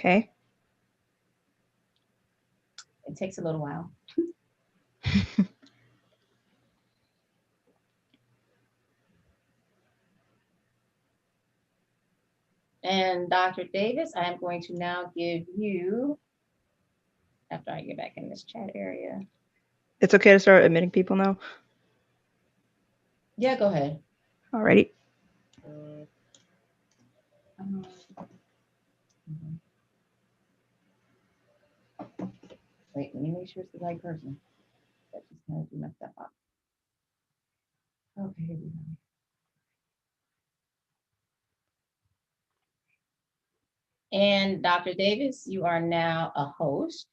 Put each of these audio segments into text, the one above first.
Okay. It takes a little while. And Dr. Davis, I am going to now give you, after I get back in this chat area. It's okay to start admitting people now? Yeah, go ahead. Alrighty. Mhm. Wait, let me make sure it's the right person. That just kind of do my stuff up. Okay, here we go. And Dr. Davis, you are now a host.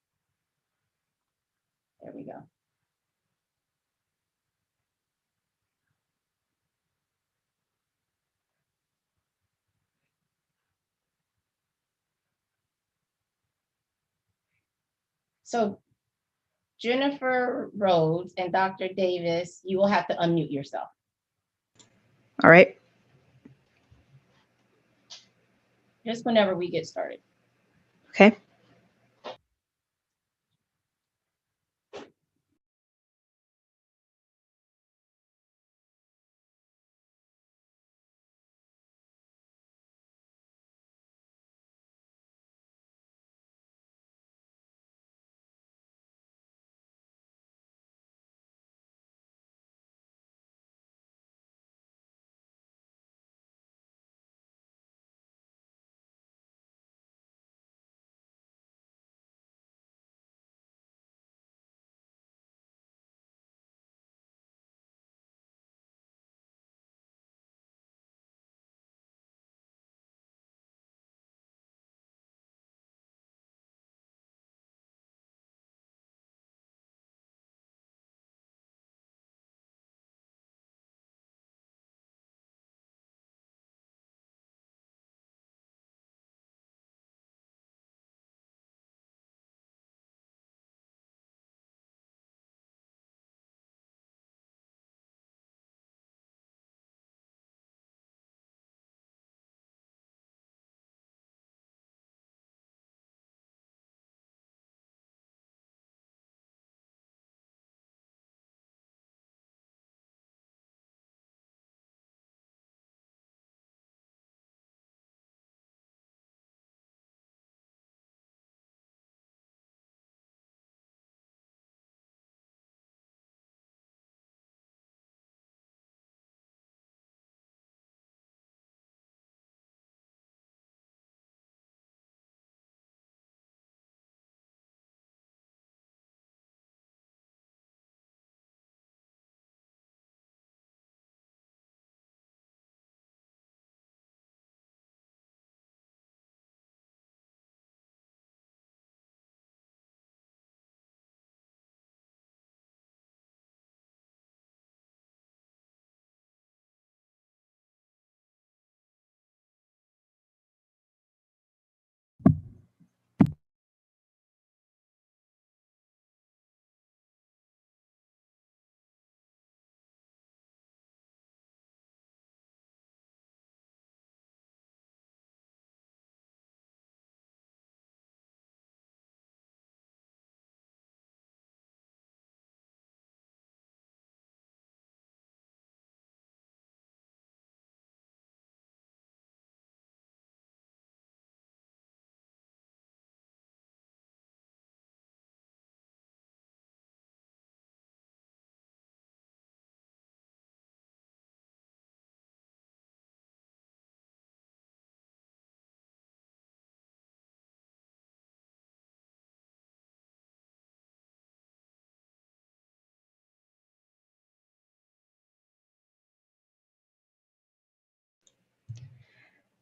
There we go. So Jennifer Rhodes and Dr. Davis, you will have to unmute yourself. All right. Just whenever we get started. Okay.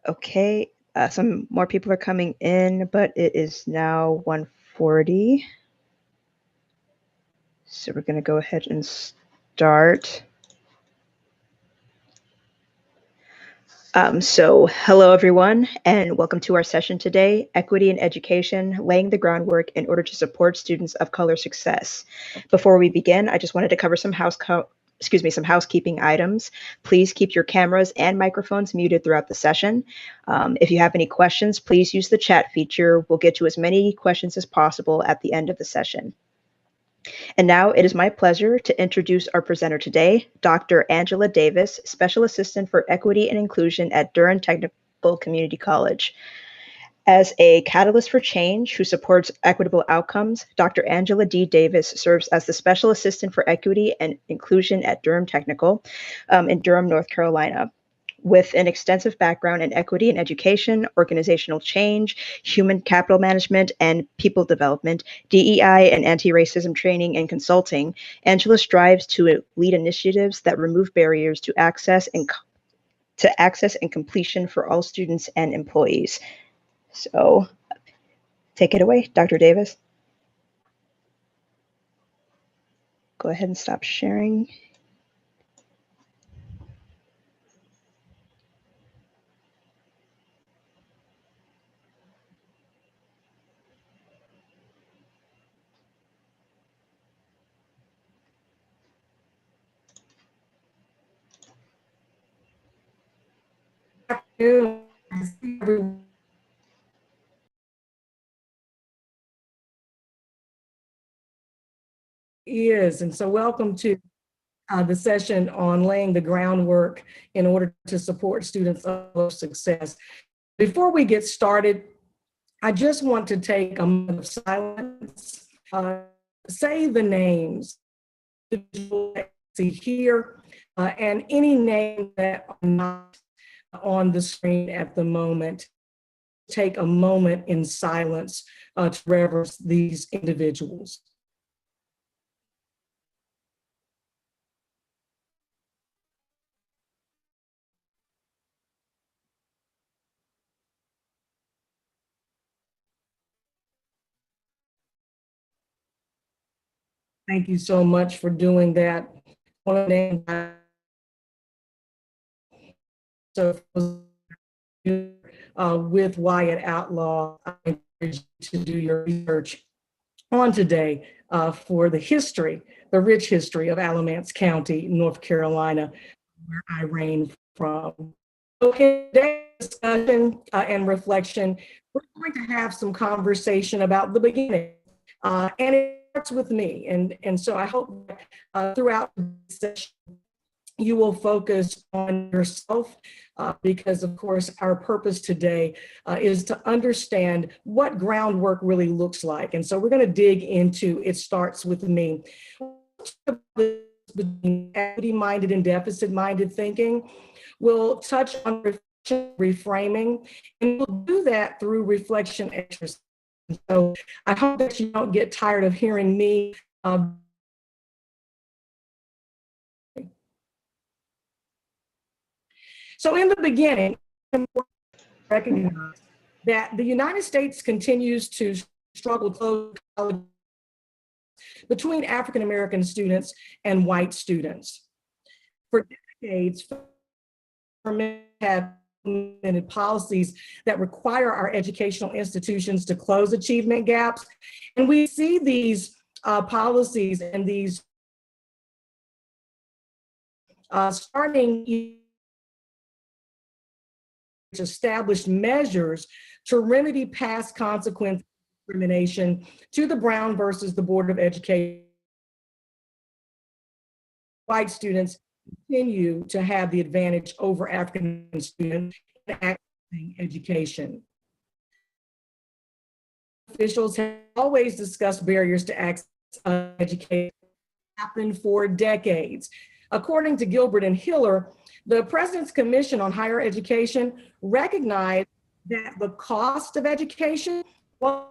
Okay. Some more people are coming in, but it is now 1:40. So we're going to go ahead and start. So hello, everyone, and welcome to our session today, Equity in Education, Laying the Groundwork in Order to Support Students of Color Success. Before we begin, I just wanted to cover some some housekeeping items. Please keep your cameras and microphones muted throughout the session. If you have any questions, please use the chat feature. We'll get to as many questions as possible at the end of the session. And now it is my pleasure to introduce our presenter today, Dr. Angela Davis, Special Assistant for Equity and Inclusion at Durham Technical Community College. As a catalyst for change who supports equitable outcomes, Dr. Angela D. Davis serves as the Special Assistant for Equity and Inclusion at Durham Technical in Durham, North Carolina. With an extensive background in equity and education, organizational change, human capital management, and people development, DEI and anti-racism training and consulting, Angela strives to lead initiatives that remove barriers to access and completion for all students and employees. So take it away, Dr. Davis. Go ahead and stop sharing. And so welcome to the session on laying the groundwork in order to support students' success. Before we get started, I just want to take a moment of silence, say the names that you see here, and any names that are not on the screen at the moment. Take a moment in silence to reverence these individuals. Thank you so much for doing that. One of the names with Wyatt Outlaw, I encourage you to do your research on today for the history, the rich history of Alamance County, North Carolina, where I reign from. So in today's discussion and reflection, we're going to have some conversation about the beginning. And it starts with me. And so I hope throughout the session, you will focus on yourself because, of course, our purpose today is to understand what groundwork really looks like. And so we're going to dig into It Starts With Me. Between equity-minded and deficit-minded thinking. We'll touch on reframing, and we'll do that through reflection exercise. So I hope that you don't get tired of hearing me. So in the beginning, recognize that the United States continues to struggle close between African American students and white students. For decades, government have implemented policies that require our educational institutions to close achievement gaps. And we see these policies and these starting established measures to remedy past consequences of discrimination to the Brown versus the Board of Education. White students continue to have the advantage over African students in accessing education. Officials have always discussed barriers to access education happen for decades. According to Gilbert and Hiller, the President's Commission on Higher Education recognized that the cost of education was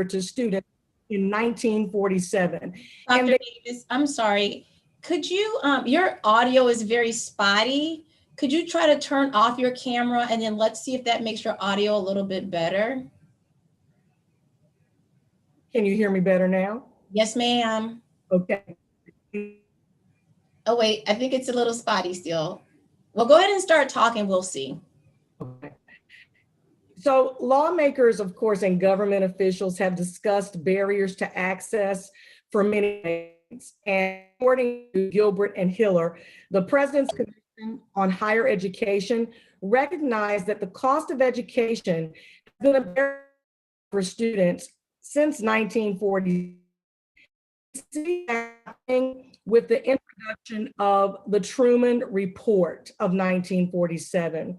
to students in 1947. Dr. Davis, I'm sorry. Could you, your audio is very spotty. Could you try to turn off your camera and then let's see if that makes your audio a little bit better? Can you hear me better now? Yes, ma'am. Okay. Oh, wait, I think it's a little spotty still. Well, go ahead and start talking, we'll see. Okay. So lawmakers, of course, and government officials have discussed barriers to access for many days. And according to Gilbert and Hiller, the President's Commission on Higher Education recognized that the cost of education has been a barrier for students since 1940. With the introduction of the Truman Report of 1947.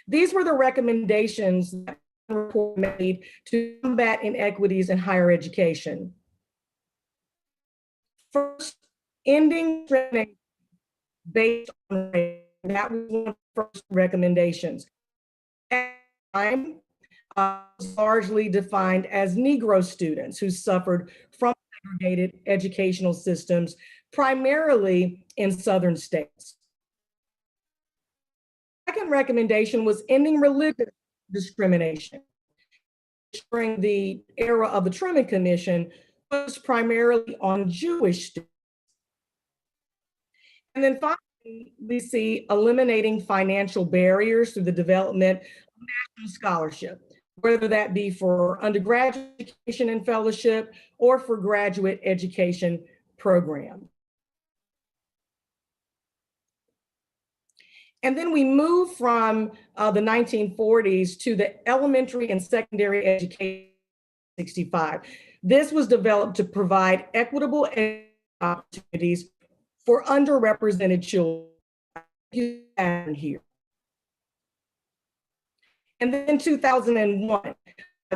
These were the recommendations that the report made to combat inequities in higher education. First, ending discrimination based on race. That was one of the first recommendations. At the time, was largely defined as Negro students who suffered from segregated educational systems, primarily in Southern states. Second recommendation was ending religious discrimination. During the era of the Truman Commission, was primarily on Jewish students. And then finally, we see eliminating financial barriers through the development of national scholarship, whether that be for undergraduate education and fellowship or for graduate education program. And then we move from the 1940s to the elementary and secondary education 65. This was developed to provide equitable opportunities for underrepresented children here. And then 2001,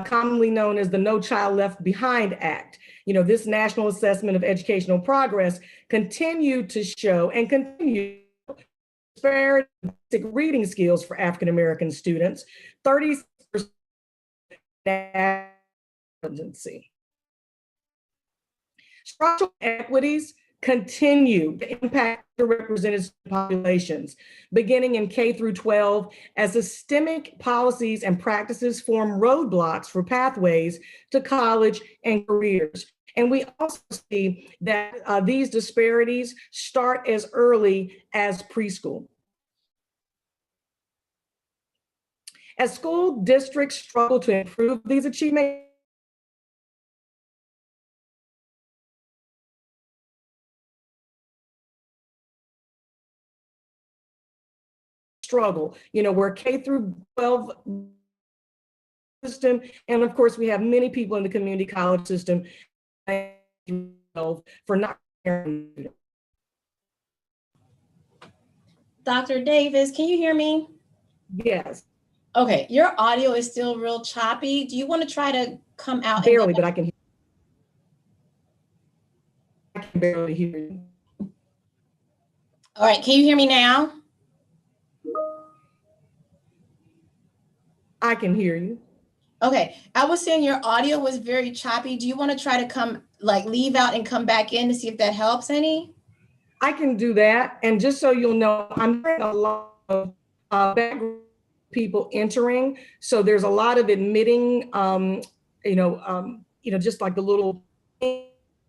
commonly known as the No Child Left Behind Act. This National Assessment of Educational Progress continued to show and continue disparate reading skills for African American students, 30% residency. Structural equities continue to impact underrepresented populations, beginning in K through 12, as systemic policies and practices form roadblocks for pathways to college and careers. And we also see that these disparities start as early as preschool. As school districts struggle to improve these achievements, struggle, we're K through 12 system, and of course we have many people in the community college system for not. Dr. Davis, can you hear me? Yes. Okay, your audio is still real choppy. Do you want to try to come out? Barely, but I can barely hear you. All right, can you hear me now? I can hear you. Okay, I was saying your audio was very choppy. Do you want to try to leave out and come back in to see if that helps any? I can do that. And just so you'll know, I'm hearing a lot of background people entering. So there's a lot of admitting, just like the little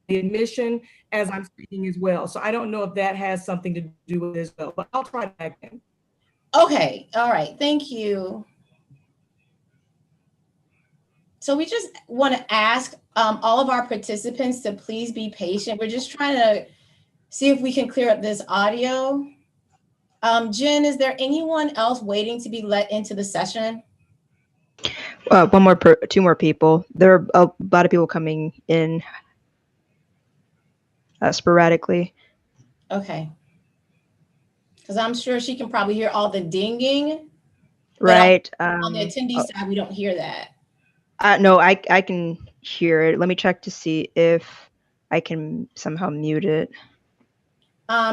admission as I'm speaking as well. So I don't know if that has something to do with it as well, but I'll try back in. Okay, all right, thank you. So we just want to ask all of our participants to please be patient. We're just trying to see if we can clear up this audio. Jen, is there anyone else waiting to be let into the session? Two more people. There are a lot of people coming in sporadically. Okay. Because I'm sure she can probably hear all the dinging. Right. On the attendee side, we don't hear that. No, I can hear it. Let me check to see if I can somehow mute it.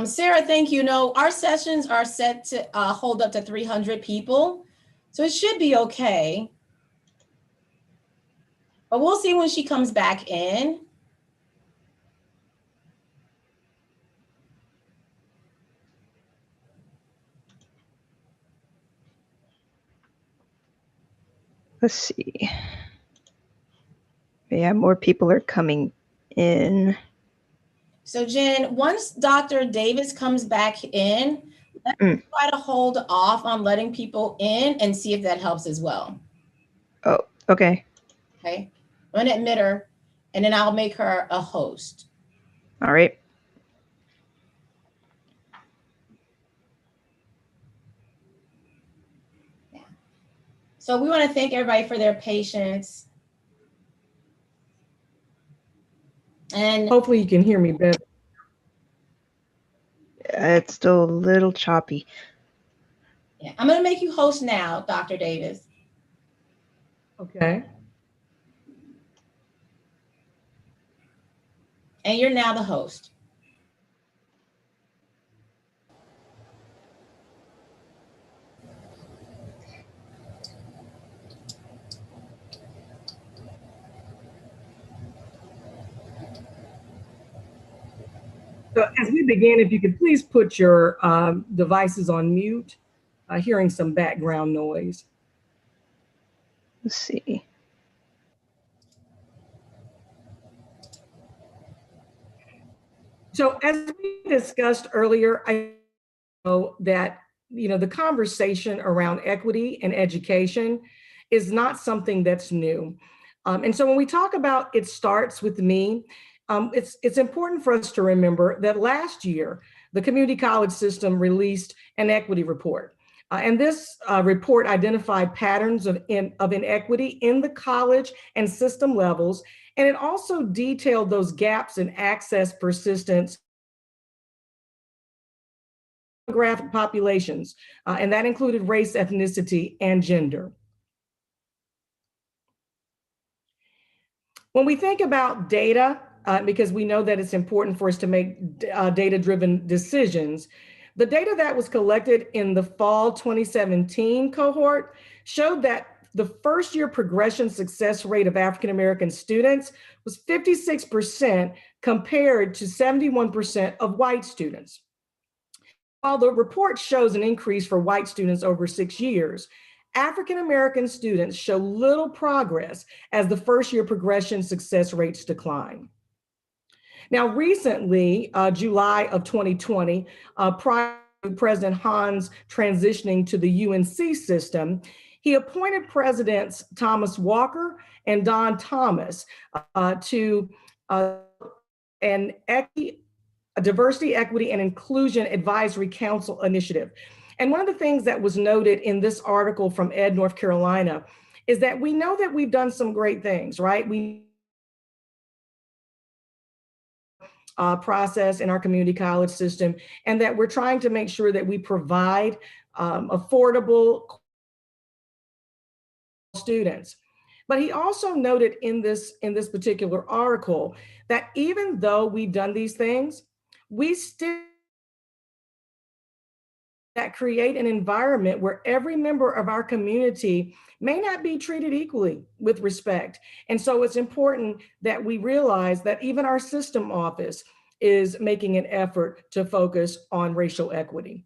Sarah, thank you. No, our sessions are set to hold up to 300 people. So it should be okay. But we'll see when she comes back in. Let's see. Yeah, more people are coming in. So Jen, once Dr. Davis comes back in, let's try to hold off on letting people in and see if that helps as well. Oh, okay. Okay, I'm gonna admit her and then I'll make her a host. All right. So we want to thank everybody for their patience. And hopefully you can hear me better. It's still a little choppy. yeah, I'm going to make you host now, Dr. Davis. Okay. And you're now the host. So as we begin, if you could please put your devices on mute, hearing some background noise. Let's see. So as we discussed earlier, I know that the conversation around equity and education is not something that's new. And so when we talk about it starts with me, it's important for us to remember that last year, the community college system released an equity report. And this report identified patterns of inequity in the college and system levels. And it also detailed those gaps in access, persistence, demographic populations, and that included race, ethnicity, and gender. When we think about data, because we know that it's important for us to make data-driven decisions, the data that was collected in the fall 2017 cohort showed that the first year progression success rate of African-American students was 56% compared to 71% of white students. While the report shows an increase for white students over 6 years, African-American students show little progress as the first year progression success rates decline. Now, recently, July of 2020, prior to President Hans transitioning to the UNC system, he appointed Presidents Thomas Walker and Don Thomas to an a Diversity, Equity, and Inclusion Advisory Council initiative. And one of the things that was noted in this article from Ed, North Carolina, is that we know that we've done some great things, right? We process in our community college system, and that we're trying to make sure that we provide affordable students. But he also noted in this particular article that even though we've done these things, we still that create an environment where every member of our community may not be treated equally with respect. And so it's important that we realize that even our system office is making an effort to focus on racial equity.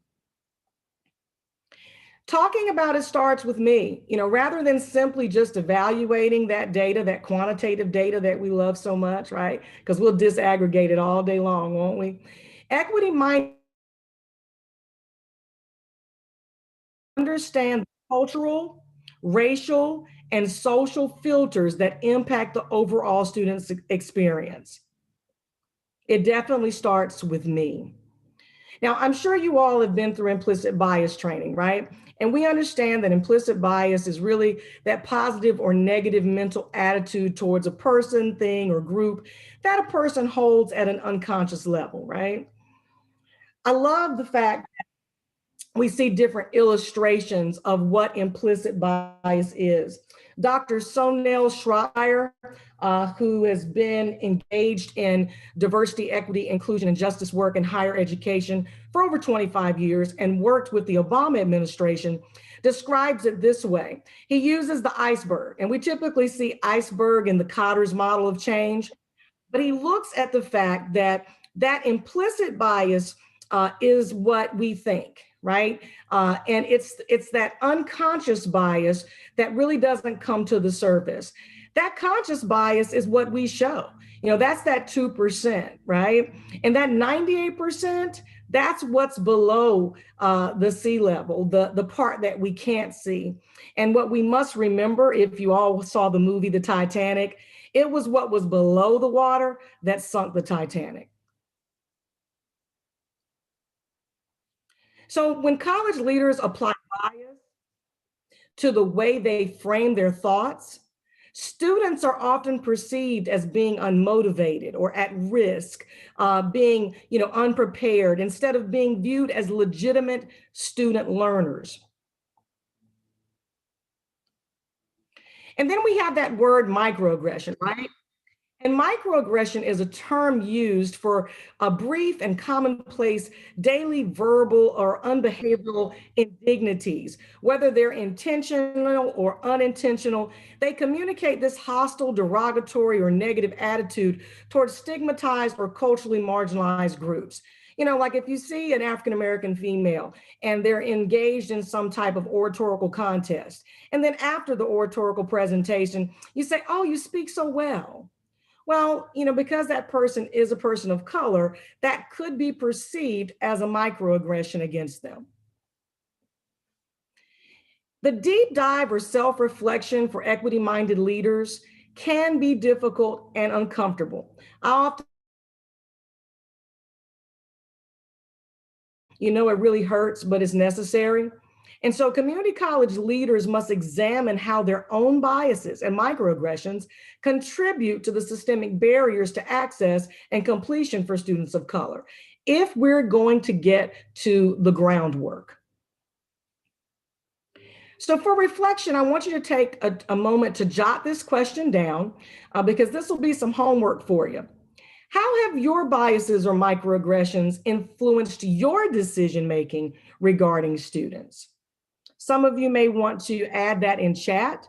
Talking about it starts with me, rather than simply just evaluating that data, that quantitative data that we love so much, right? Because we'll disaggregate it all day long, won't we? Equity might understand cultural, racial, and social filters that impact the overall student's experience. It definitely starts with me. Now, I'm sure you all have been through implicit bias training, right? And we understand that implicit bias is really that positive or negative mental attitude towards a person, thing, or group that a person holds at an unconscious level, right? I love the fact we see different illustrations of what implicit bias is. Dr. Sonel Schreier, who has been engaged in diversity, equity, inclusion, and justice work in higher education for over 25 years and worked with the Obama administration, describes it this way. He uses the iceberg, and we typically see iceberg in the Cotter's model of change, but he looks at the fact that that implicit bias is what we think, right? And it's that unconscious bias that really doesn't come to the surface. That conscious bias is what we show. That's that 2%, right? And that 98%, that's what's below the sea level, the part that we can't see. And what we must remember, if you all saw the movie, The Titanic, it was what was below the water that sunk the Titanic. So when college leaders apply bias, to the way they frame their thoughts, students are often perceived as being unmotivated or at risk, being unprepared, instead of being viewed as legitimate student learners. And then we have that word microaggression, right? And microaggression is a term used for a brief and commonplace daily verbal or unbehavioral indignities, whether they're intentional or unintentional. They communicate this hostile, derogatory, or negative attitude towards stigmatized or culturally marginalized groups. Like if you see an African-American female and they're engaged in some type of oratorical contest, and then after the oratorical presentation, you say, "Oh, you speak so well." Well, because that person is a person of color, that could be perceived as a microaggression against them. The deep dive or self-reflection for equity-minded leaders can be difficult and uncomfortable. I often, it really hurts, but it's necessary. And so community college leaders must examine how their own biases and microaggressions contribute to the systemic barriers to access and completion for students of color, if we're going to get to the groundwork. So for reflection, I want you to take a moment to jot this question down because this will be some homework for you. How have your biases or microaggressions influenced your decision-making regarding students? Some of you may want to add that in chat.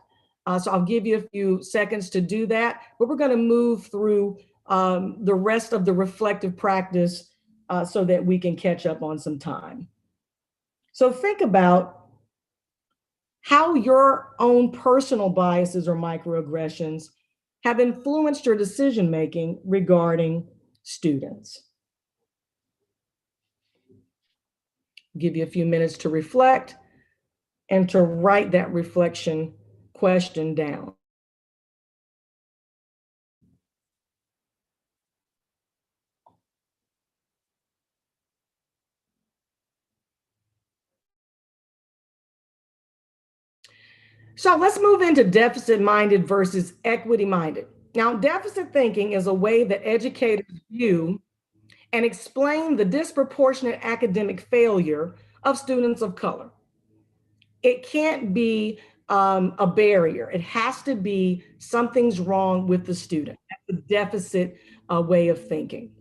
So I'll give you a few seconds to do that, but we're going to move through the rest of the reflective practice so that we can catch up on some time. So think about how your own personal biases or microaggressions have influenced your decision-making regarding students. Give you a few minutes to reflect and to write that reflection question down. So let's move into deficit-minded versus equity-minded. Now, deficit thinking is a way that educators view and explain the disproportionate academic failure of students of color. It can't be a barrier. It has to be something's wrong with the student. That's a deficit way of thinking.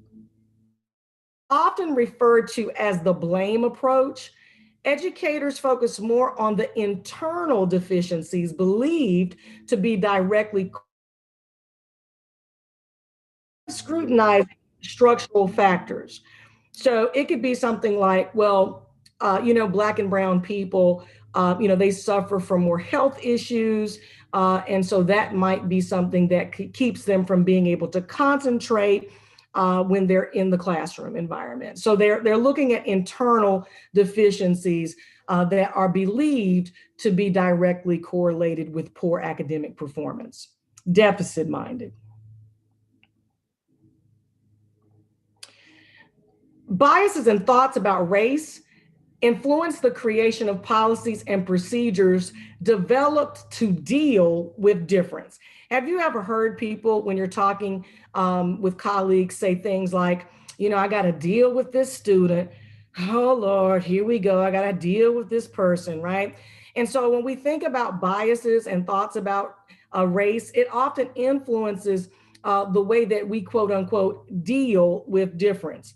Often referred to as the blame approach, educators focus more on the internal deficiencies believed to be directly scrutinizing structural factors. So it could be something like, well, Black and brown people, they suffer from more health issues. And so that might be something that keeps them from being able to concentrate when they're in the classroom environment. So they're looking at internal deficiencies that are believed to be directly correlated with poor academic performance. Deficit-minded. Biases and thoughts about race influence the creation of policies and procedures developed to deal with difference. Have you ever heard people, when you're talking with colleagues, say things like, I got to deal with this student. Oh, Lord, here we go. I got to deal with this person, right? And so when we think about biases and thoughts about race, it often influences the way that we, quote unquote, deal with difference.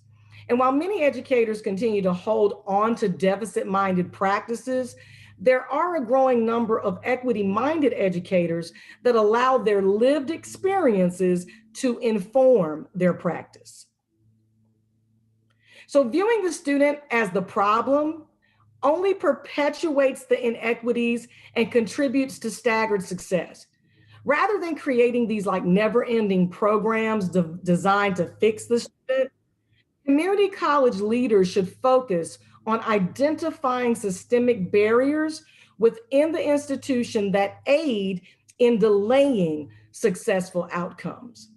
And while many educators continue to hold on to deficit-minded practices, there are a growing number of equity-minded educators that allow their lived experiences to inform their practice. So viewing the student as the problem only perpetuates the inequities and contributes to staggered success. Rather than creating these never-ending programs designed to fix the student, community college leaders should focus on identifying systemic barriers within the institution that aid in delaying successful outcomes.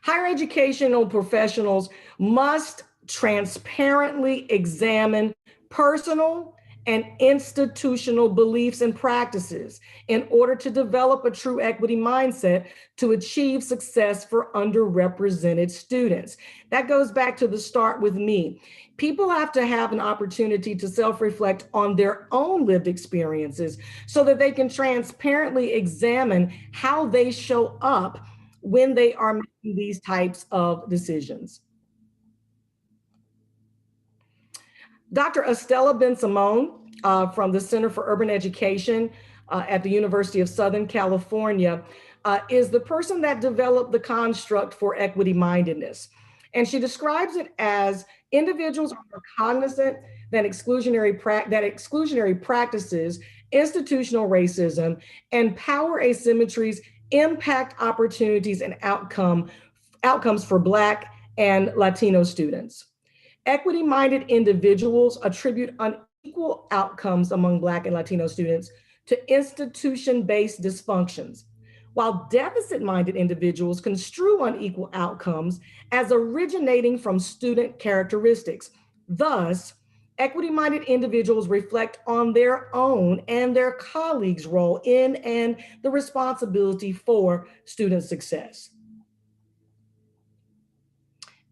Higher educational professionals must transparently examine personal and institutional beliefs and practices in order to develop a true equity mindset to achieve success for underrepresented students. That goes back to the start with me. People have to have an opportunity to self-reflect on their own lived experiences so that they can transparently examine how they show up when they are making these types of decisions. Dr. Estela Ben-Simon from the Center for Urban Education at the University of Southern California is the person that developed the construct for equity mindedness. And she describes it as individuals are cognizant that exclusionary practices, institutional racism, and power asymmetries impact opportunities and outcomes for Black and Latino students. Equity-minded individuals attribute unequal outcomes among Black and Latino students to institution-based dysfunctions, while deficit-minded individuals construe unequal outcomes as originating from student characteristics. Thus, equity-minded individuals reflect on their own and their colleagues' role in and the responsibility for student success.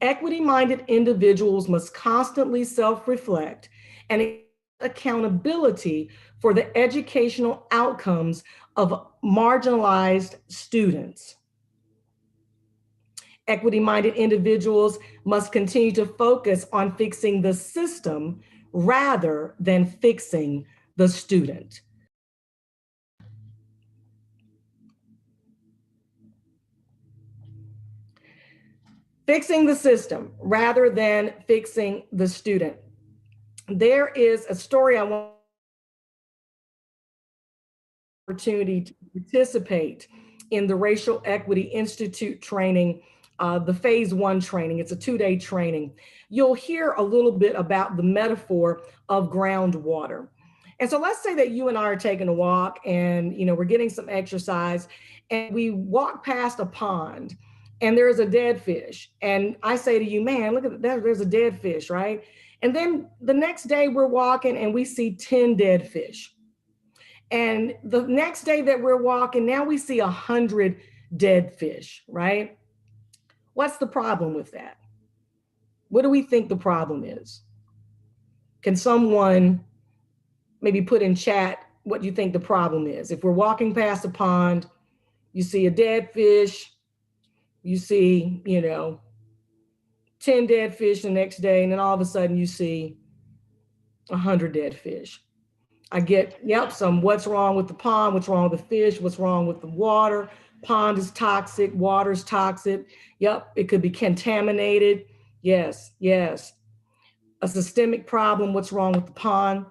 Equity-minded individuals must constantly self-reflect and accountability for the educational outcomes of marginalized students. Equity-minded individuals must continue to focus on fixing the system rather than fixing the student. Fixing the system rather than fixing the student. There is a story I want opportunity to participate in the Racial Equity Institute training, the phase 1 training. It's a 2-day training. You'll hear a little bit about the metaphor of groundwater. And so let's say that you and I are taking a walk and we're getting some exercise and we walk past a pond and there's a dead fish. And I say to you, man, look at that, there's a dead fish, right? And then the next day we're walking and we see 10 dead fish. And the next day that we're walking, now we see 100 dead fish, right? What's the problem with that? What do we think the problem is? Can someone maybe put in chat what you think the problem is? If we're walking past a pond, you see a dead fish, you see, 10 dead fish the next day, and then all of a sudden you see 100 dead fish. I get, some what's wrong with the pond, what's wrong with the fish, what's wrong with the water. Pond is toxic, water's toxic. Yep, it could be contaminated. Yes. A systemic problem, what's wrong with the pond?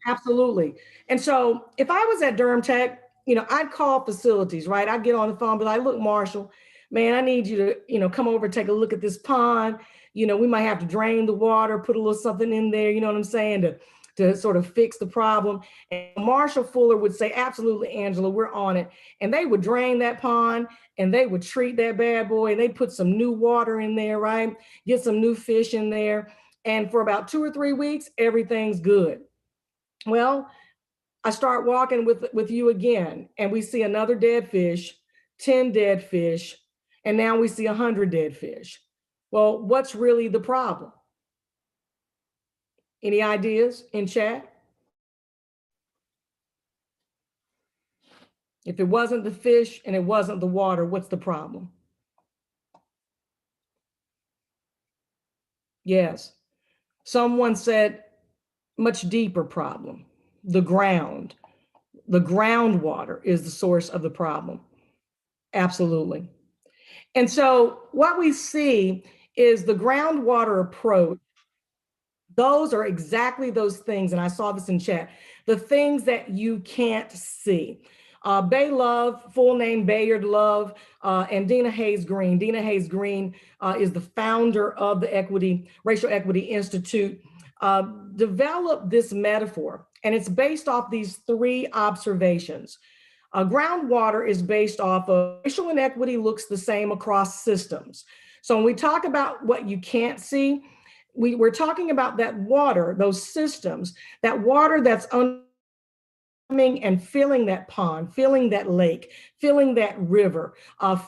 Absolutely. And so if I was at Durham Tech, I'd call facilities, right? I'd get on the phone and be like, look, Marshall, man, I need you to, come over and take a look at this pond. We might have to drain the water, put a little something in there, you know what I'm saying, to sort of fix the problem. And Marshall Fuller would say, absolutely, Angela, we're on it. And they would drain that pond and they would treat that bad boy and they'd put some new water in there, right? Get some new fish in there. And for about 2 or 3 weeks, everything's good. Well, I start walking with you again and we see another dead fish, 10 dead fish, and now we see 100 dead fish. Well, what's really the problem? Any ideas in chat? If it wasn't the fish and it wasn't the water, what's the problem? Yes. Someone said much deeper problem. The groundwater is the source of the problem. Absolutely. And so what we see is the groundwater approach. Those are exactly those things, and I saw this in chat, the things that you can't see. Bay Love, full name Bayard Love, and Dina Hayes Green. Dina Hayes Green is the founder of the Racial Equity Institute, developed this metaphor, and it's based off these 3 observations. Groundwater is based off of racial inequity looks the same across systems. So when we talk about what you can't see, we're talking about that water, those systems, that water that's coming and filling that pond, filling that lake, filling that river,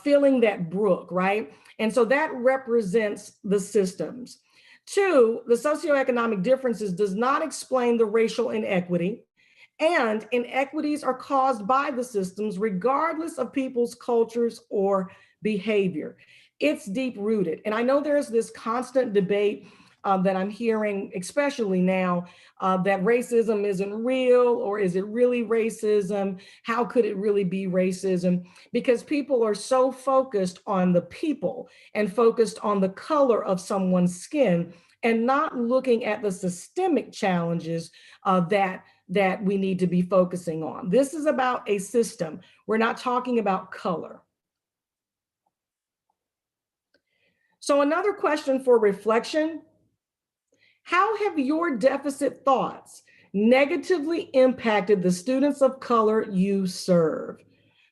filling that brook, right? And so that represents the systems. Two, the socioeconomic differences does not explain the racial inequity, and inequities are caused by the systems regardless of people's cultures or behavior. It's deep rooted. And I know there's this constant debate that I'm hearing, especially now, that racism isn't real, or is it really racism? How could it really be racism? Because people are so focused on the people and focused on the color of someone's skin and not looking at the systemic challenges that we need to be focusing on. This is about a system. We're not talking about color. So another question for reflection: how have your deficit thoughts negatively impacted the students of color you serve?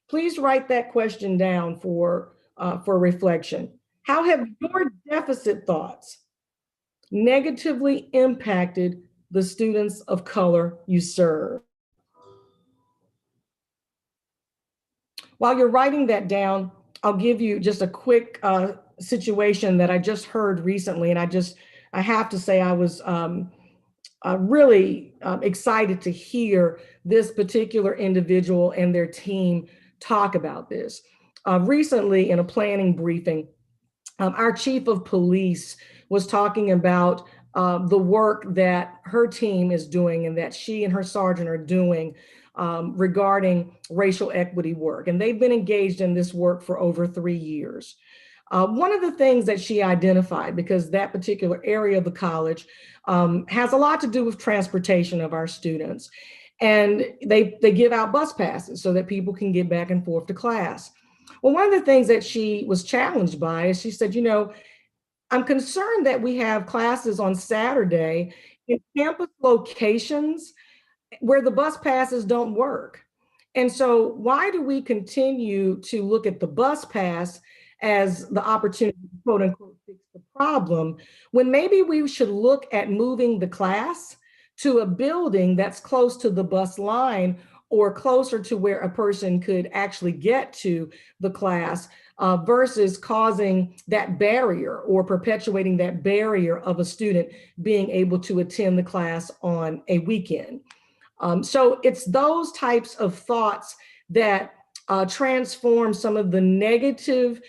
Please write that question down for reflection. How have your deficit thoughts negatively impacted the students of color you serve? While you're writing that down, I'll give you just a quick situation that I just heard recently, and I have to say I was really excited to hear this particular individual and their team talk about this. Recently, in a planning briefing, our chief of police was talking about the work that her team is doing and that she and her sergeant are doing regarding racial equity work. And they've been engaged in this work for over 3 years. One of the things that she identified, because that particular area of the college has a lot to do with transportation of our students, and they give out bus passes so that people can get back and forth to class. Well, one of the things that she was challenged by is she said, I'm concerned that we have classes on Saturday in campus locations where the bus passes don't work. And so why do we continue to look at the bus pass as the opportunity to quote unquote fix the problem, when maybe we should look at moving the class to a building that's close to the bus line or closer to where a person could actually get to the class versus causing that barrier or perpetuating that barrier of a student being able to attend the class on a weekend. So it's those types of thoughts that transform some of the negative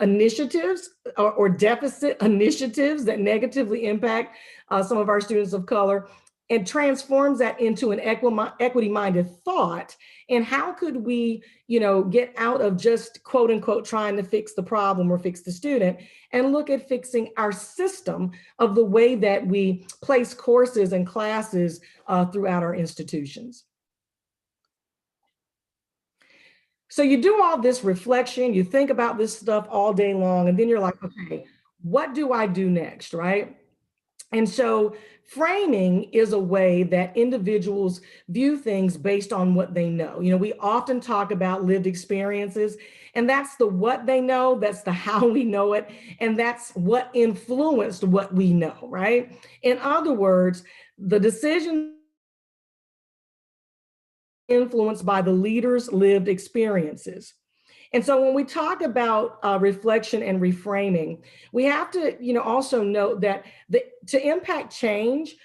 initiatives or deficit initiatives that negatively impact some of our students of color, and transforms that into an equity-minded thought. And how could we, get out of just quote unquote trying to fix the problem or fix the student, and look at fixing our system of the way that we place courses and classes throughout our institutions. So you do all this reflection, you think about this stuff all day long, and then you're like, okay, what do I do next, right? And so framing is a way that individuals view things based on what they know. We often talk about lived experiences, and that's the what they know, that's the how we know it, and that's what influenced what we know, right? In other words, the decisions influenced by the leader's lived experiences. And so when we talk about reflection and reframing, we have to, also note that to impact change,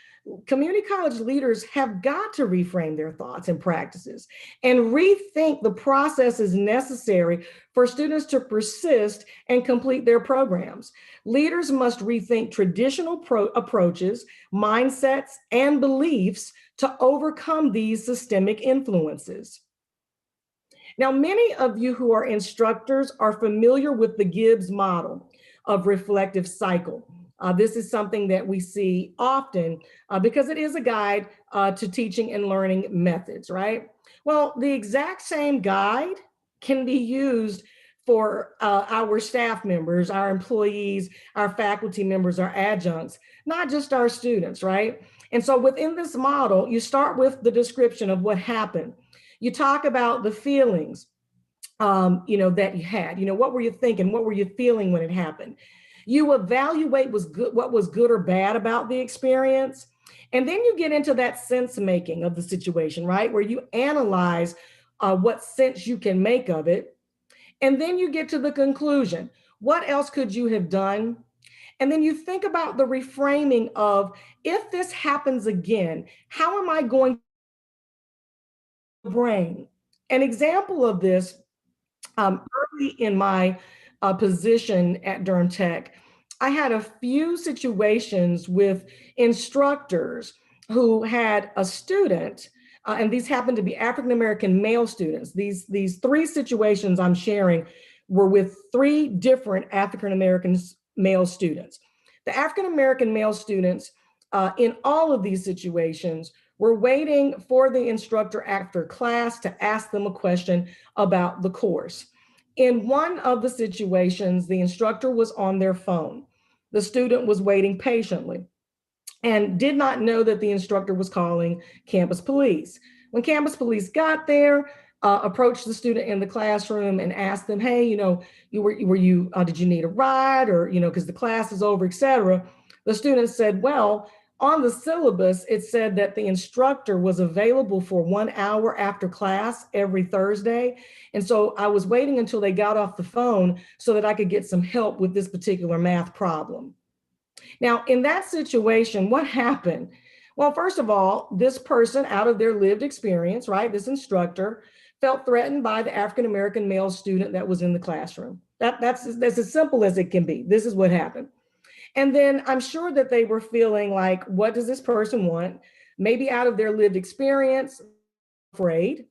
community college leaders have got to reframe their thoughts and practices and rethink the processes necessary for students to persist and complete their programs. Leaders must rethink traditional approaches, mindsets, and beliefs to overcome these systemic influences. Now, many of you who are instructors are familiar with the Gibbs model of reflective cycle. This is something that we see often because it is a guide to teaching and learning methods, right? Well, the exact same guide can be used for our staff members, our employees, our faculty members, our adjuncts, not just our students, right? And so within this model, you start with the description of what happened. You talk about the feelings, that you had. What were you thinking? What were you feeling when it happened? You evaluate what was good or bad about the experience. And then you get into that sense making of the situation, right? Where you analyze what sense you can make of it. And then you get to the conclusion. What else could you have done? And then you think about the reframing of, if this happens again, how am I going to brain? An example of this, early in my position at Durham Tech, I had a few situations with instructors who had a student, and these happened to be African American male students. These three situations I'm sharing were with three different African American male students. The African American male students in all of these situations were waiting for the instructor after class to ask them a question about the course. In one of the situations, the instructor was on their phone. The student was waiting patiently and did not know that the instructor was calling campus police. When campus police got there, approached the student in the classroom and asked them, hey, did you need a ride, or, because the class is over, et cetera. The student said, well, on the syllabus, it said that the instructor was available for 1 hour after class every Thursday. And so I was waiting until they got off the phone so that I could get some help with this particular math problem. Now, in that situation, what happened? Well, first of all, this person, out of their lived experience, right, this instructor, felt threatened by the African-American male student that was in the classroom. That's as simple as it can be. This is what happened. And then I'm sure that they were feeling like, what does this person want? Maybe out of their lived experience, afraid.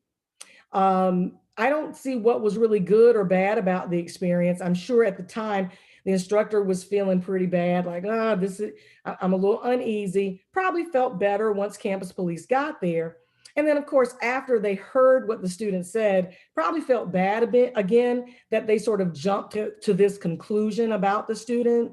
I don't see what was really good or bad about the experience. I'm sure at the time, the instructor was feeling pretty bad, like, I'm a little uneasy, probably felt better once campus police got there. And then, of course, after they heard what the student said, probably felt bad a bit again, that they sort of jumped to this conclusion about the student.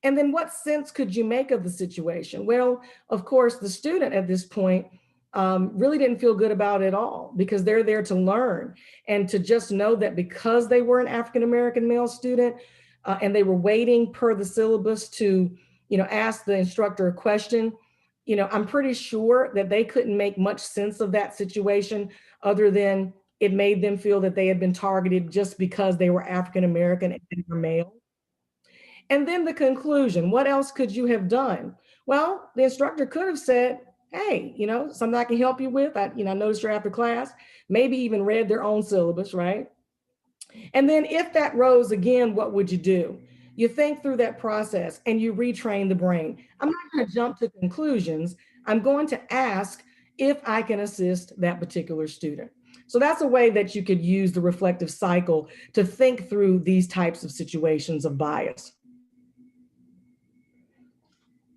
And then what sense could you make of the situation? Well, of course, the student at this point really didn't feel good about it at all, because they're there to learn, and to just know that because they were an African-American male student and they were waiting per the syllabus to, ask the instructor a question, I'm pretty sure that they couldn't make much sense of that situation other than it made them feel that they had been targeted just because they were African-American and they were male. And then the conclusion, what else could you have done? Well, the instructor could have said, hey, something I can help you with. I noticed you're after class, maybe even read their own syllabus, right? And then if that rose again, what would you do? You think through that process and you retrain the brain. I'm not going to jump to conclusions. I'm going to ask if I can assist that particular student. So that's a way that you could use the reflective cycle to think through these types of situations of bias.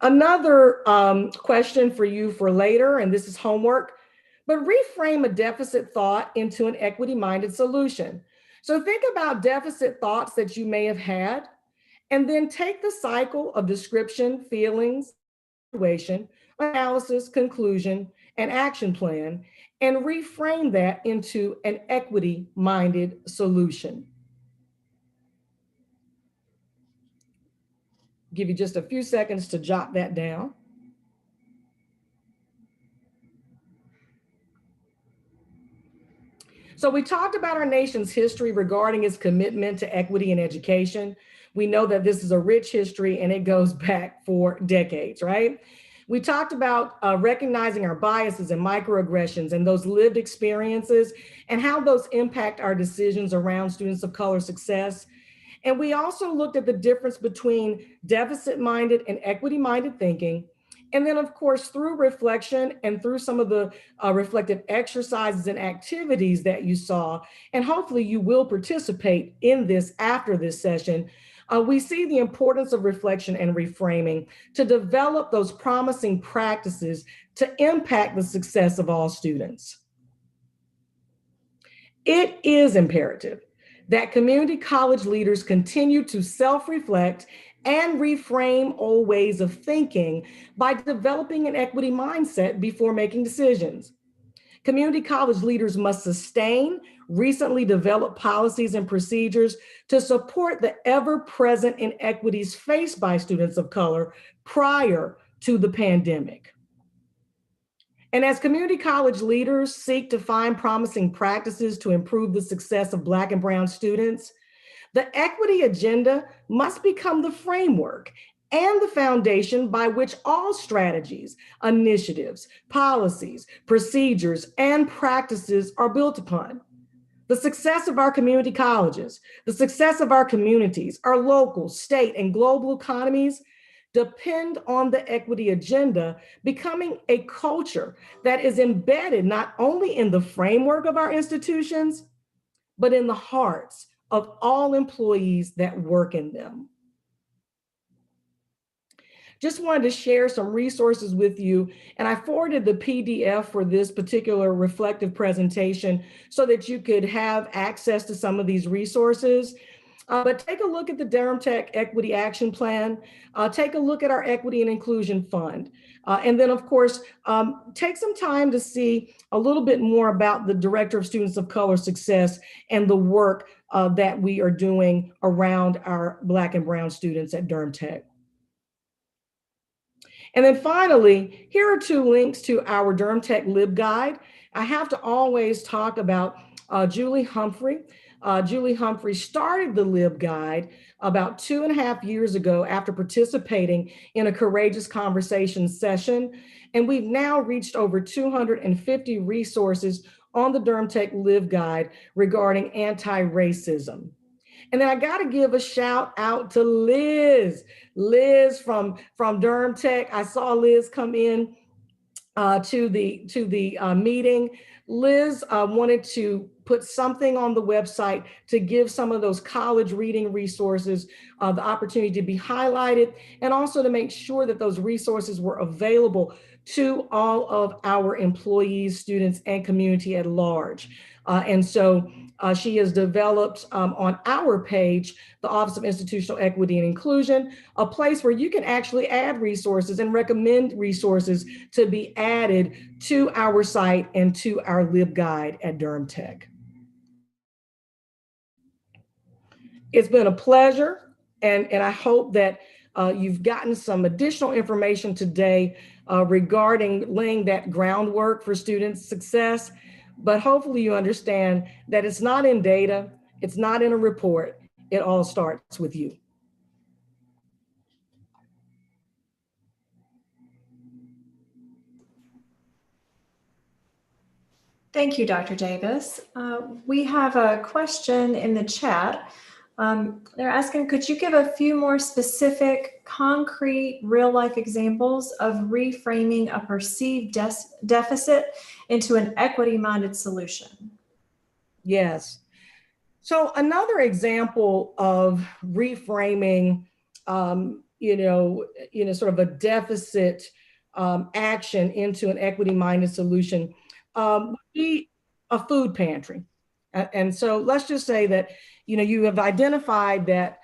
Another question for you for later, and this is homework, but reframe a deficit thought into an equity-minded solution. So think about deficit thoughts that you may have had, and then take the cycle of description, feelings, situation, analysis, conclusion, and action plan, and reframe that into an equity-minded solution. Give you just a few seconds to jot that down. So we talked about our nation's history regarding its commitment to equity in education. We know that this is a rich history and it goes back for decades, right? We talked about recognizing our biases and microaggressions and those lived experiences and how those impact our decisions around students of color success. And we also looked at the difference between deficit-minded and equity-minded thinking. And then, of course, through reflection and through some of the reflective exercises and activities that you saw, and hopefully you will participate in this after this session, we see the importance of reflection and reframing to develop those promising practices to impact the success of all students. It is imperative that community college leaders continue to self-reflect and reframe old ways of thinking by developing an equity mindset before making decisions. Community college leaders must sustain recently developed policies and procedures to support the ever-present inequities faced by students of color prior to the pandemic. And as community college leaders seek to find promising practices to improve the success of Black and Brown students, the equity agenda must become the framework and the foundation by which all strategies, initiatives, policies, procedures, and practices are built upon. The success of our community colleges, the success of our communities, our local, state, and global economies depend on the equity agenda becoming a culture that is embedded not only in the framework of our institutions, but in the hearts of all employees that work in them. Just wanted to share some resources with you, and I forwarded the PDF for this particular reflective presentation so that you could have access to some of these resources. But take a look at the Durham Tech Equity Action Plan. Take a look at our Equity and Inclusion Fund. And then, of course, take some time to see a little bit more about the Director of Students of Color Success and the work that we are doing around our Black and Brown students at Durham Tech. And then finally, here are 2 links to our Durham Tech LibGuide. I have to always talk about Julie Humphrey. Julie Humphrey started the LibGuide about 2.5 years ago after participating in a Courageous Conversation session. And we've now reached over 250 resources on the Durham Tech LibGuide regarding anti-racism. And then I got to give a shout out to Liz. Liz from Durham Tech. I saw Liz come in to the meeting. Liz wanted to put something on the website to give some of those college reading resources the opportunity to be highlighted, and also to make sure that those resources were available to all of our employees, students, and community at large. And so she has developed on our page, the Office of Institutional Equity and Inclusion, a place where you can actually add resources and recommend resources to be added to our site and to our LibGuide at Durham Tech. It's been a pleasure, and I hope that you've gotten some additional information today regarding laying that groundwork for students' success. But hopefully you understand that it's not in data, it's not in a report, it all starts with you. Thank you, Dr. Davis. We have a question in the chat. They're asking, could you give a few more specific, concrete, real-life examples of reframing a perceived deficit into an equity-minded solution? Yes. So another example of reframing, sort of a deficit action into an equity-minded solution would be a food pantry. And so let's just say that, you have identified that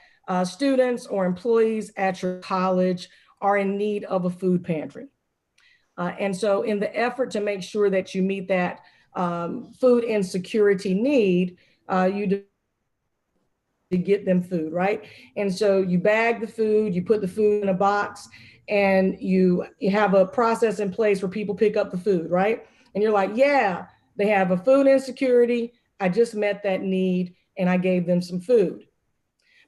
students or employees at your college are in need of a food pantry. And so in the effort to make sure that you meet that food insecurity need, you to get them food, right? And so you bag the food, you put the food in a box, and you have a process in place where people pick up the food, right? And you're like, yeah, they have a food insecurity. I just met that need and I gave them some food.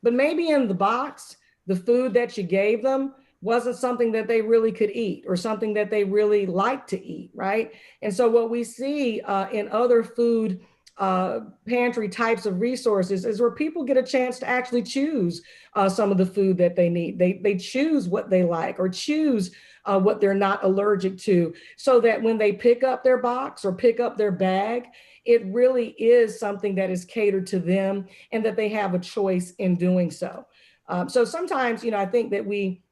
But maybe in the box, the food that you gave them wasn't something that they really could eat or something that they really like to eat, right? And so what we see in other food pantry types of resources is where people get a chance to actually choose some of the food that they need. They choose what they like or choose what they're not allergic to, so that when they pick up their box or pick up their bag, it really is something that is catered to them and that they have a choice in doing so. So sometimes, I think that we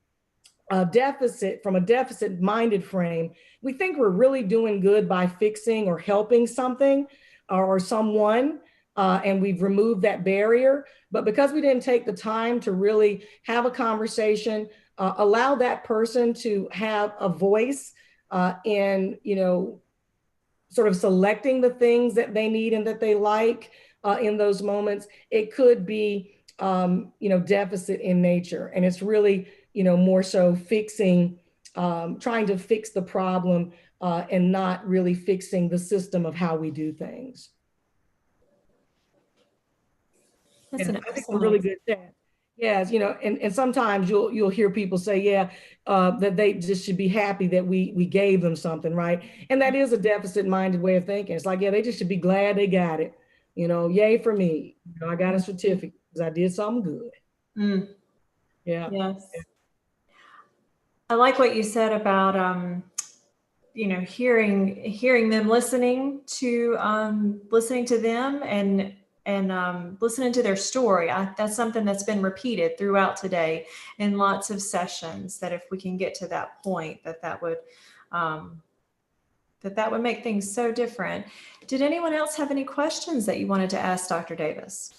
from a deficit-minded frame, we think we're really doing good by fixing or helping something or someone, and we've removed that barrier. But because we didn't take the time to really have a conversation, allow that person to have a voice in, sort of selecting the things that they need and that they like in those moments. It could be, deficit in nature. And it's really, more so fixing, trying to fix the problem and not really fixing the system of how we do things. That's Yeah, an I think a really good chat. Yes, and sometimes you'll hear people say, yeah, that they just should be happy that we gave them something, right? And that is a deficit-minded way of thinking. It's like, yeah, they just should be glad they got it. Yay for me. I got a certificate because I did something good. Mm. Yeah. Yes. I like what you said about hearing them, listening to them and listening to their story. That's something that's been repeated throughout today in lots of sessions, that if we can get to that point, that would make things so different. Did anyone else have any questions that you wanted to ask Dr. Davis?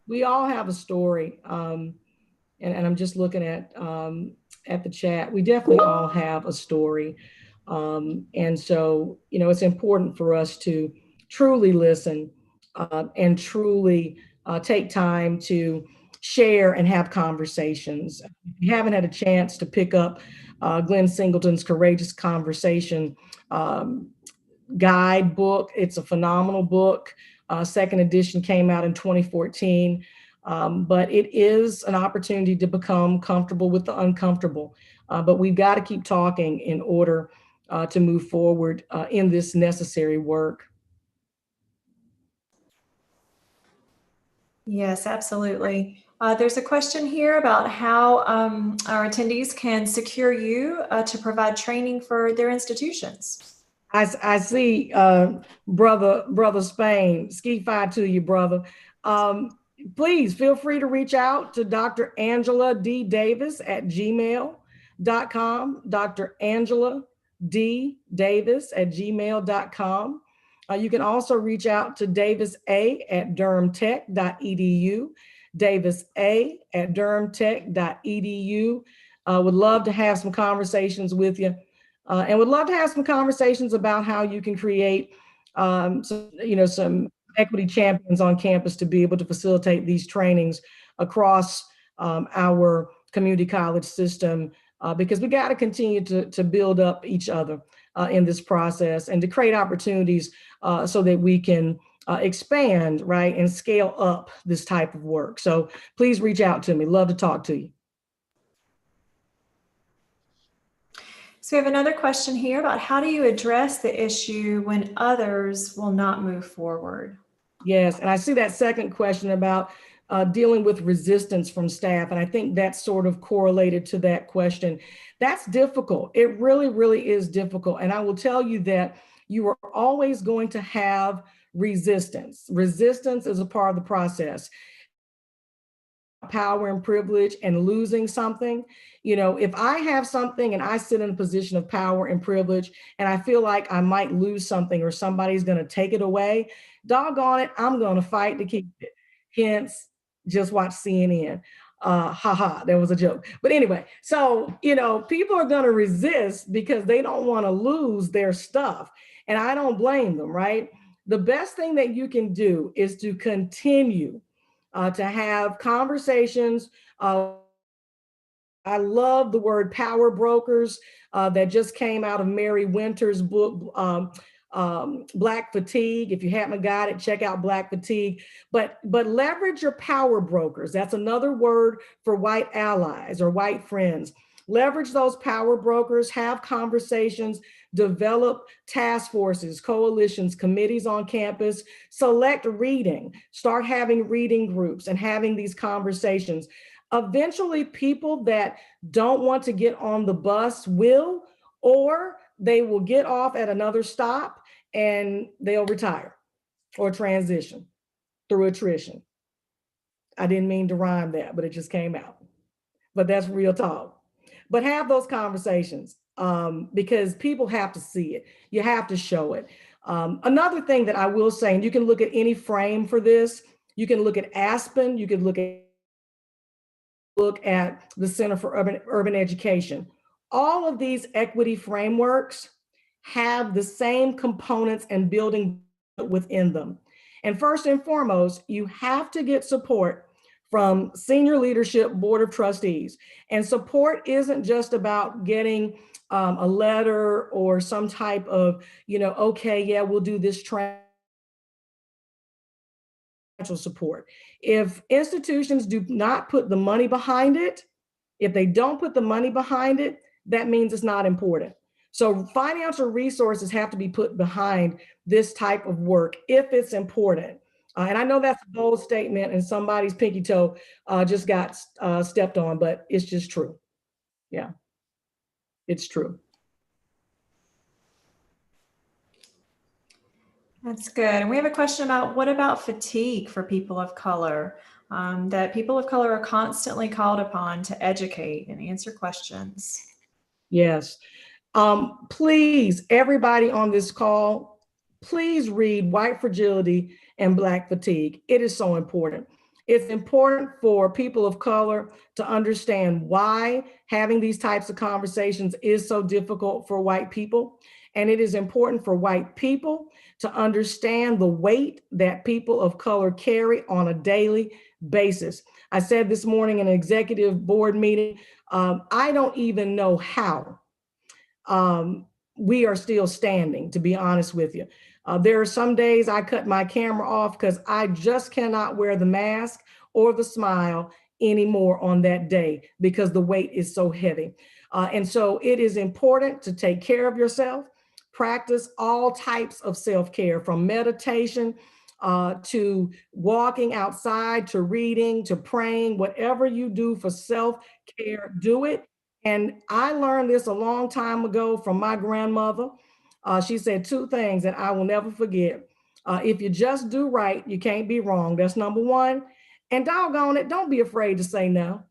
We all have a story. And I'm just looking at the chat. We definitely all have a story. And so, it's important for us to truly listen and truly take time to share and have conversations. If you haven't had a chance to pick up Glenn Singleton's Courageous Conversation guidebook, it's a phenomenal book. Second edition came out in 2014. But it is an opportunity to become comfortable with the uncomfortable. But we've got to keep talking in order to move forward in this necessary work. Yes, absolutely. There's a question here about how our attendees can secure you to provide training for their institutions. I see, brother Spain, ski fi to you, brother. Please feel free to reach out to Dr. Angela D. Davis at gmail.com, Dr. Angela D. Davis at gmail.com. You can also reach out to Davis A at durhamtech.edu, Davis A at durhamtech.edu. Would love to have some conversations with you. And would love to have some conversations about how you can create some equity champions on campus to be able to facilitate these trainings across our community college system, because we got to continue to build up each other in this process and to create opportunities so that we can expand, right, and scale up this type of work. So please reach out to me. Love to talk to you. So we have another question here about how do you address the issue when others will not move forward? Yes, and I see that second question about dealing with resistance from staff. And I think that's sort of correlated to that question. That's difficult. It really, really is difficult. And I will tell you that you are always going to have resistance. Resistance is a part of the process. Power and privilege and losing something. If I have something and I sit in a position of power and privilege and I feel like I might lose something or somebody's going to take it away, doggone it, I'm going to fight to keep it. Hence, just watch CNN. That was a joke. But anyway, so, people are going to resist because they don't want to lose their stuff. And I don't blame them, right? The best thing that you can do is to continue to have conversations. I love the word power brokers that just came out of Mary Winter's book, Black Fatigue. If you haven't got it, check out Black Fatigue. But leverage your power brokers. That's another word for white allies or white friends. Leverage those power brokers, have conversations, develop task forces, coalitions, committees on campus, select reading, start having reading groups and having these conversations. Eventually, people that don't want to get on the bus will, or they will get off at another stop and they'll retire or transition through attrition. I didn't mean to rhyme that, but it just came out. But that's real talk. But have those conversations because people have to see it. You have to show it. Another thing that I will say, and you can look at any frame for this, you can look at Aspen, you can look at look at the Center for Urban Education. All of these equity frameworks have the same components and building within them. And first and foremost, you have to get support from senior leadership, board of trustees. And support isn't just about getting a letter or some type of, okay, yeah, we'll do this support. If institutions do not put the money behind it, if they don't put the money behind it, that means it's not important. So financial resources have to be put behind this type of work if it's important. And I know that's a bold statement and somebody's pinky toe just got stepped on, but it's just true. Yeah, it's true. That's good. And we have a question about what about fatigue for people of color? That people of color are constantly called upon to educate and answer questions. Yes. Please, everybody on this call, please read White Fragility and Black Fatigue. It is so important. It's important for people of color to understand why having these types of conversations is so difficult for white people. And it is important for white people to understand the weight that people of color carry on a daily basis. I said this morning in an executive board meeting, I don't even know how we are still standing, to be honest with you. There are some days I cut my camera off because I just cannot wear the mask or the smile anymore on that day because the weight is so heavy. And so it is important to take care of yourself, practice all types of self-care, from meditation to walking outside, to reading, to praying. Whatever you do for self-care, do it. And I learned this a long time ago from my grandmother. She said two things that I will never forget. If you just do right, you can't be wrong. That's number one. And doggone it, don't be afraid to say no.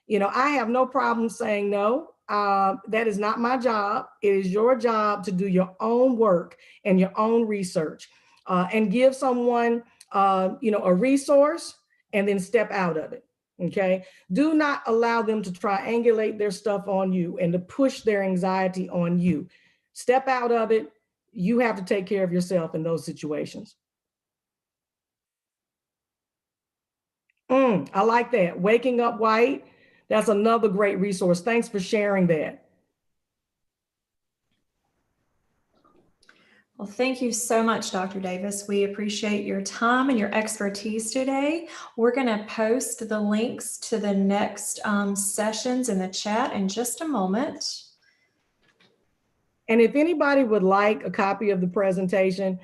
I have no problem saying no. That is not my job. It is your job to do your own work and your own research and give someone, a resource and then step out of it. Okay. Do not allow them to triangulate their stuff on you and to push their anxiety on you. Step out of it. You have to take care of yourself in those situations. I like that. Waking Up White. That's another great resource. Thanks for sharing that. Well, thank you so much, Dr. Davis. We appreciate your time and your expertise today. We're going to post the links to the next sessions in the chat in just a moment. And if anybody would like a copy of the presentation,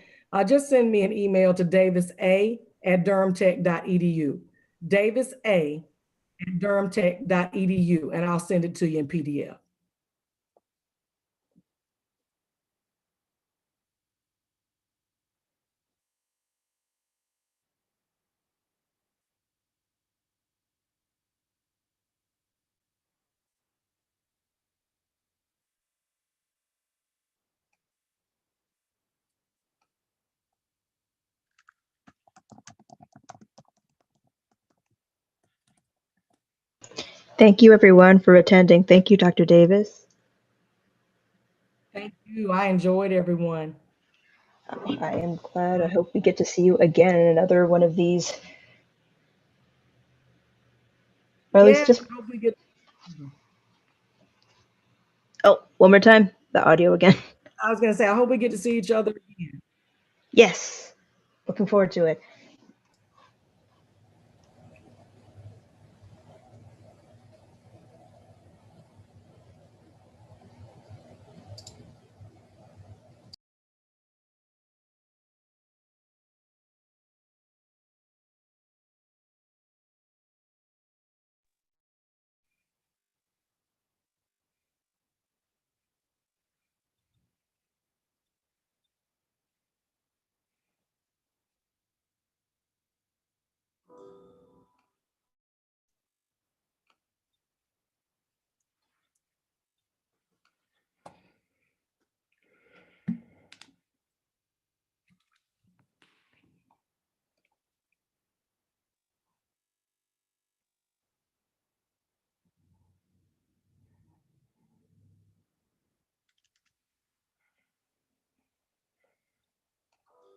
just send me an email to davisa@durhamtech.edu. davisa@durhamtech.edu, and I'll send it to you in PDF. Thank you, everyone, for attending. Thank you, Dr. Davis. Thank you. I enjoyed everyone. I am glad. I hope we get to see you again in another one of these. Or at least just. I hope we get. Oh, one more time. The audio again. I was going to say, I hope we get to see each other again. Yes. Looking forward to it.